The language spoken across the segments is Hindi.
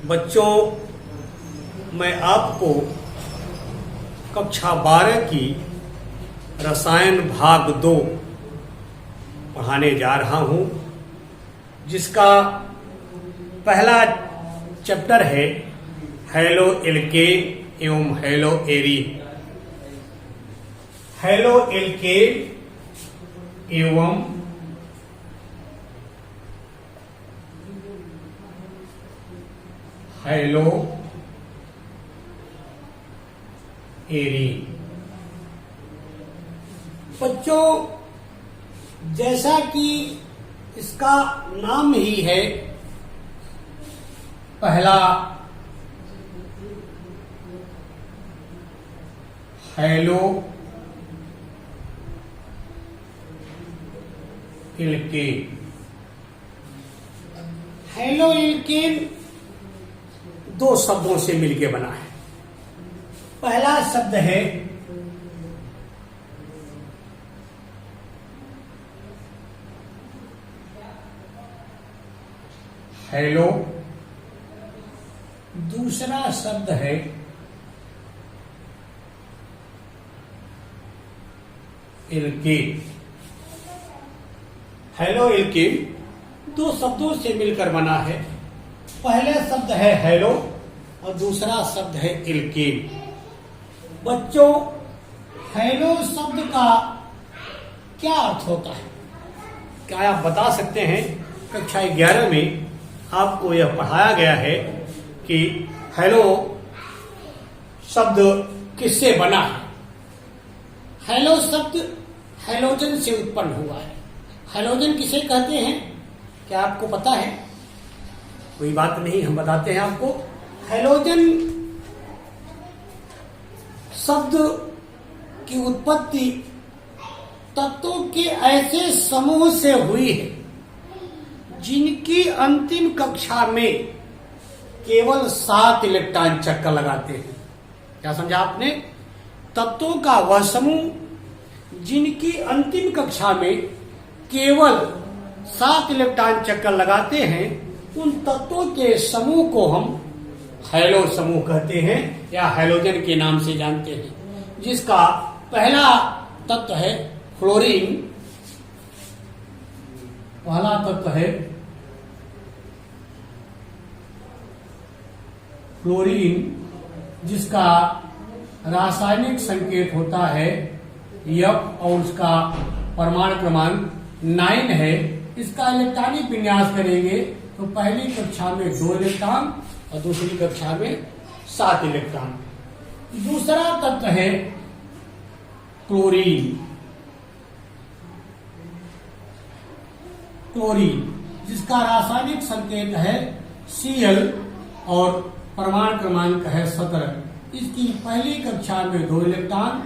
बच्चों, मैं आपको कक्षा 12 की रसायन भाग 2 पढ़ाने जा रहा हूं, जिसका पहला चैप्टर है हैलो एल्केन एवं हैलो एरीन। हैलो एल्केन एवं हैलो एरीन। बच्चों, जैसा कि इसका नाम ही है, पहला हैलो एल्केन। हैलो एल्केन 2 शब्दों से मिलकर बना है। पहला शब्द है हैलो, दूसरा शब्द है एल्केन। हैलो एल्केन 2 शब्दों से मिलकर बना है। पहला शब्द है हैलो और दूसरा शब्द है एल्केन। बच्चों, हैलो शब्द का क्या अर्थ होता है? क्या आप बता सकते हैं? कक्षा 11 में आपको यह पढ़ाया गया है कि हैलो शब्द किससे बना है। हैलो शब्द हैलोजन से उत्पन्न हुआ है। हैलोजन किसे कहते हैं, क्या आपको पता है? कोई बात नहीं, हम बताते हैं आपको। हैलोजन शब्द की उत्पत्ति तत्वों के ऐसे समूह से हुई है जिनकी अंतिम कक्षा में केवल 7 इलेक्ट्रॉन चक्कर लगाते हैं। क्या समझा आपने? तत्वों का वह समूह जिनकी अंतिम कक्षा में केवल 7 इलेक्ट्रॉन चक्कर लगाते हैं, उन तत्वों के समूह को हम हैलो समूह कहते हैं या हैलोजन के नाम से जानते हैं, जिसका पहला तत्व है फ्लोरीन। पहला तत्व है फ्लोरीन, जिसका रासायनिक संकेत होता है F और उसका परमाणु क्रमांक 9 है। इसका इलेक्ट्रॉनिक विन्यास करेंगे तो पहली कक्षा में 2 इलेक्ट्रॉन और दूसरी कक्षा में 7 इलेक्ट्रॉन। दूसरा तत्व है क्लोरीन। क्लोरीन, जिसका रासायनिक संकेत है Cl और परमाणु क्रमांक है 17। इसकी पहली कक्षा में 2 इलेक्ट्रॉन,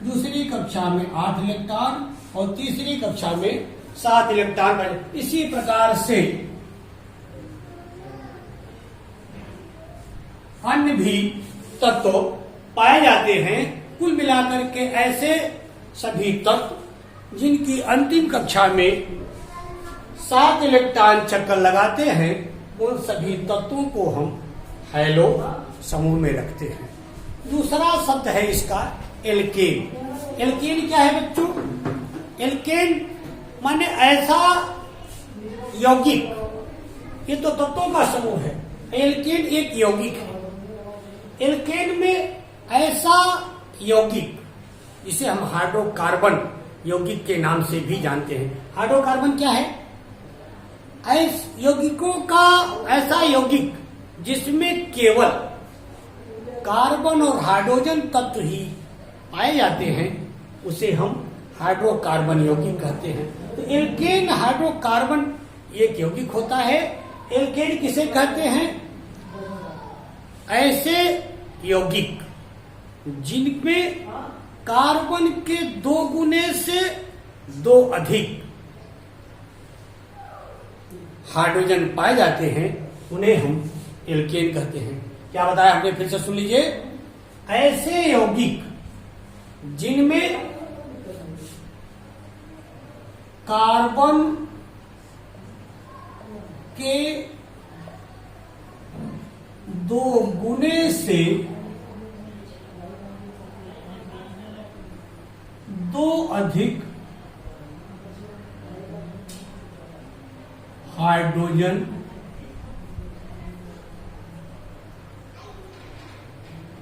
दूसरी कक्षा में 8 इलेक्ट्रॉन और तीसरी कक्षा में 7 इलेक्ट्रॉन। इसी प्रकार से अन्य भी तत्व पाए जाते हैं। कुल मिलाकर के ऐसे सभी तत्व जिनकी अंतिम कक्षा में 7 इलेक्ट्रॉन चक्कर लगाते हैं, उन सभी तत्वों को हम हैलो समूह में रखते हैं। दूसरा शब्द है इसका एल्केन। एल्केन क्या है बच्चों? एल्केन माने ऐसा यौगिक। ये तो तत्वों का समूह है। एल्केन एक यौगिक है। एल्केन में ऐसा यौगिक जिसे हम हाइड्रोकार्बन यौगिक के नाम से भी जानते हैं। हाइड्रोकार्बन क्या है? ऐसे यौगिकों का ऐसा यौगिक जिसमें केवल कार्बन और हाइड्रोजन तत्व ही पाए जाते हैं, उसे हम हाइड्रोकार्बन यौगिक कहते हैं। तो एल्केन हाइड्रोकार्बन एक यौगिक होता है। एल्केन किसे कहते हैं? ऐसे यौगिक जिनमें कार्बन के 2 गुने से 2 अधिक हाइड्रोजन पाए जाते हैं, उन्हें हम एल्केन कहते हैं। क्या बताया हमने? फिर से सुन लीजिए। ऐसे यौगिक जिनमें कार्बन के दो गुने से दो अधिक हाइड्रोजन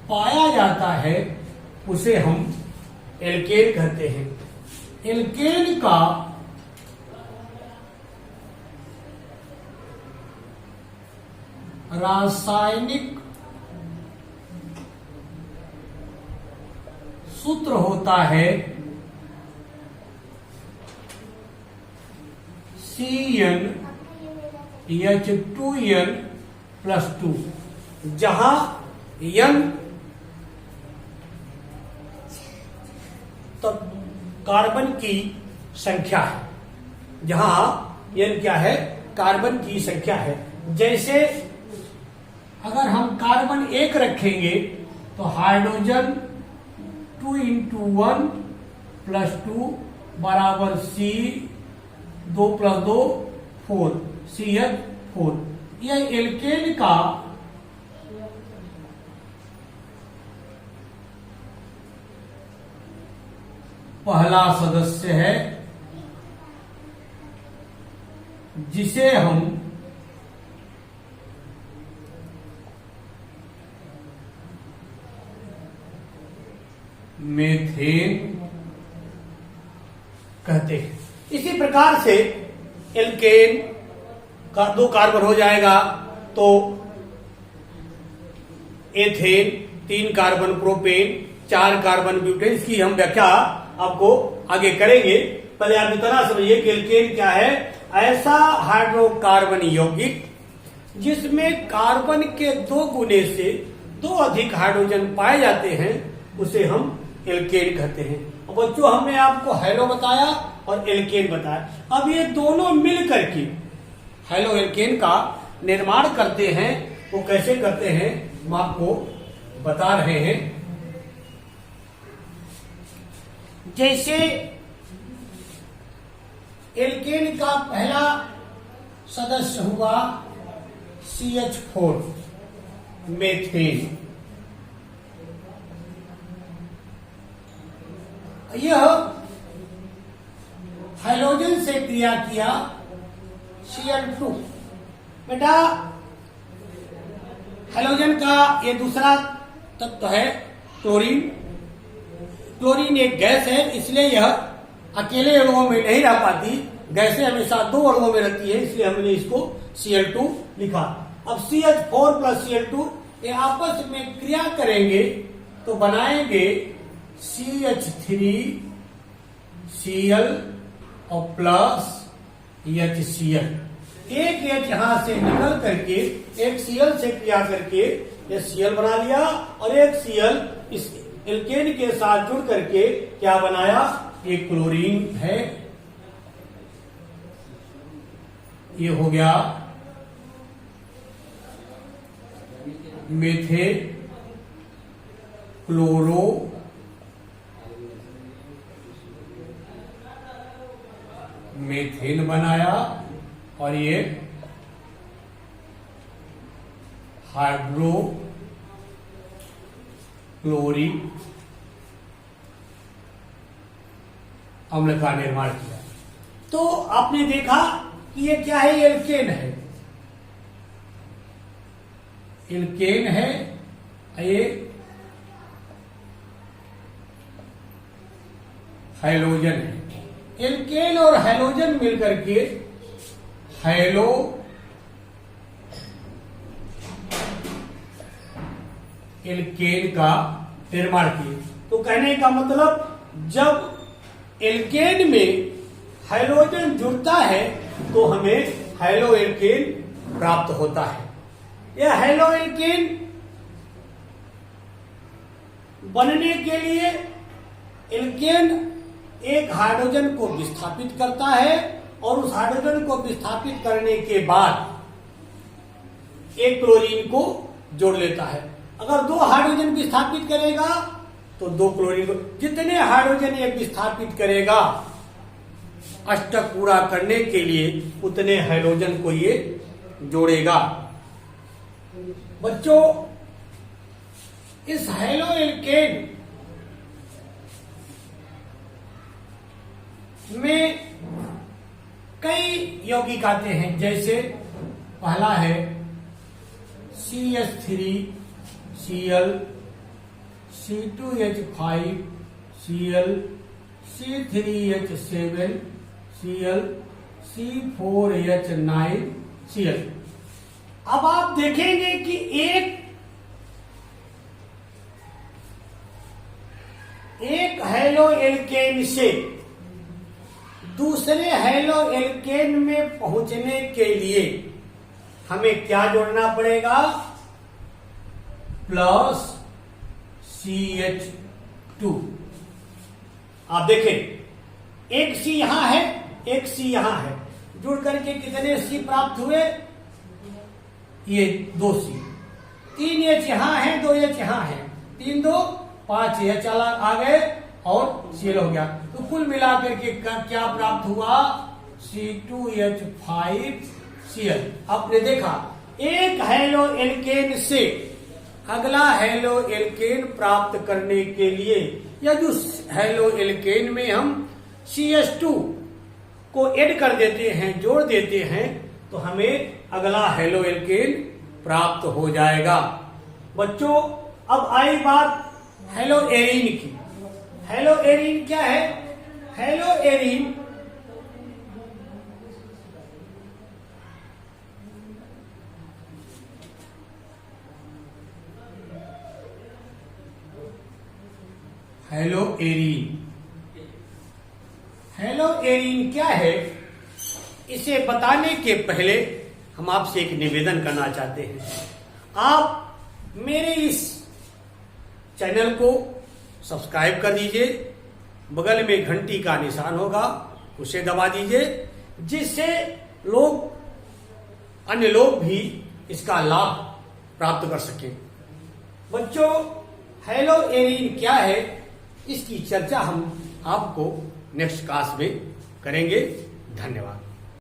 पाया जाता है उसे हम एल्केन कहते हैं। एल्केन का रासायनिक सूत्र होता है CnH2n+2, जहां n तो कार्बन की संख्या है, जहां n क्या है, कार्बन की संख्या है। जैसे अगर हम कार्बन 1 रखेंगे तो हाइड्रोजन 2 × 1 + 2 बराबर C 2 + 2 4 CH4। यह एल्केन का पहला सदस्य है जिसे हम मेथेन कहते हैं। इसी प्रकार से एल्केन का 2 कार्बन हो जाएगा तो ethane, 3 carbon propane, 4 carbon butane. इसकी हम व्याख्या आपको आगे करेंगे। पहले आप इतना समझिए कि एल्केन क्या है, ऐसा हाइड्रोकार्बन यौगिक जिसमें कार्बन के 2 गुने से 2 अधिक हाइड्रोजन पाए जाते हैं उसे हम एल्केन कहते हैं। अब बच्चों हमने आपको हैलो बताया और एल्केन बताया। अब ये दोनों मिल करके हैलो एल्केन का निर्माण करते हैं। वो कैसे करते हैं हम आपको बता रहे हैं। जैसे एल्केन का पहला सदस्य हुआ CH4 मेथेन। यह हाइड्रोजन से क्रिया किया Cl2। बेटा हाइड्रोजन का ये दूसरा तत्व है क्लोरीन। क्लोरीन एक गैस है, इसलिए यह अकेले अणुओं में नहीं रह पाती, गैसें हमेशा 2 अणुओं में रहती है, इसलिए हमने इसको Cl2 लिखा। अब CH4 + Cl2 ये आपस में क्रिया करेंगे तो बनाएंगे CH3Cl और प्लस HCl। एक H यहां से निकल करके एक Cl से क्रिया करके ये Cl बना लिया और एक Cl इस एल्केन के साथ जुड़ करके क्या बनाया, एक क्लोरीन है। ये हो गया मेथे क्लोरो मेथेन बनाया और ये हाइड्रो क्लोरिक अम्ल का निर्माण किया। तो आपने देखा कि ये क्या है, एल्केन है। एल्केन है, ये हाइड्रोजन है। एल्केन और हाइड्रोजन मिलकर के हैलो एल्केन का निर्माण किए। तो कहने का मतलब जब एल्केन में हाइड्रोजन जुड़ता है तो हमें हैलो एल्केन प्राप्त होता है। यह हैलो एल्केन बनने के लिए एल्केन एक हाइड्रोजन को विस्थापित करता है और उस हाइड्रोजन को विस्थापित करने के बाद एक क्लोरीन को जोड़ लेता है। अगर 2 हाइड्रोजन विस्थापित करेगा तो 2 क्लोरीन को, जितने हाइड्रोजन ये विस्थापित करेगा अष्टक पूरा करने के लिए उतने हाइड्रोजन को ये जोड़ेगा। बच्चों, इस हैलो एल्केन में कई यौगिक आते हैं, जैसे पहला है CH3Cl, C2H5Cl, C3H7Cl, C4H9Cl। अब आप देखेंगे कि एक हैलो एल्केन से दूसरे हैलो एल्केन में पहुंचने के लिए हमें क्या जोड़ना पड़ेगा? Plus CH2। आप देखें, एक C यहां है, एक C यहां है, जुड़ करके कितने C प्राप्त हुए? ये 2C। 3H यहां है, 2H यहां है, 3 2 5H अलग आ गए और Cl हो गया। तो कुल मिलाकर के क्या प्राप्त हुआ? C2H5Cl। आपने देखा, एक हैलो एल्केन से अगला हैलो एल्केन प्राप्त करने के लिए, या जो हैलो एल्केन में हम CH2 को ऐड कर देते हैं, जोड़ देते हैं, तो हमें अगला हैलो एल्केन प्राप्त हो जाएगा। बच्चों, अब आई बात हैलो एरीन की। हैलो एरीन क्या है? हैलो एरीन हैलो एरीन क्या है? इसे बताने के पहले हम आपसे एक निवेदन करना चाहते हैं। आप मेरे इस चैनल को सब्सक्राइब कर दीजिए, बगल में घंटी का निशान होगा, उसे दबा दीजिए, जिससे अन्य लोग भी इसका लाभ प्राप्त कर सकें। बच्चों, हैलो एरीन क्या है, इसकी चर्चा हम आपको नेक्स्ट क्लास में करेंगे। धन्यवाद।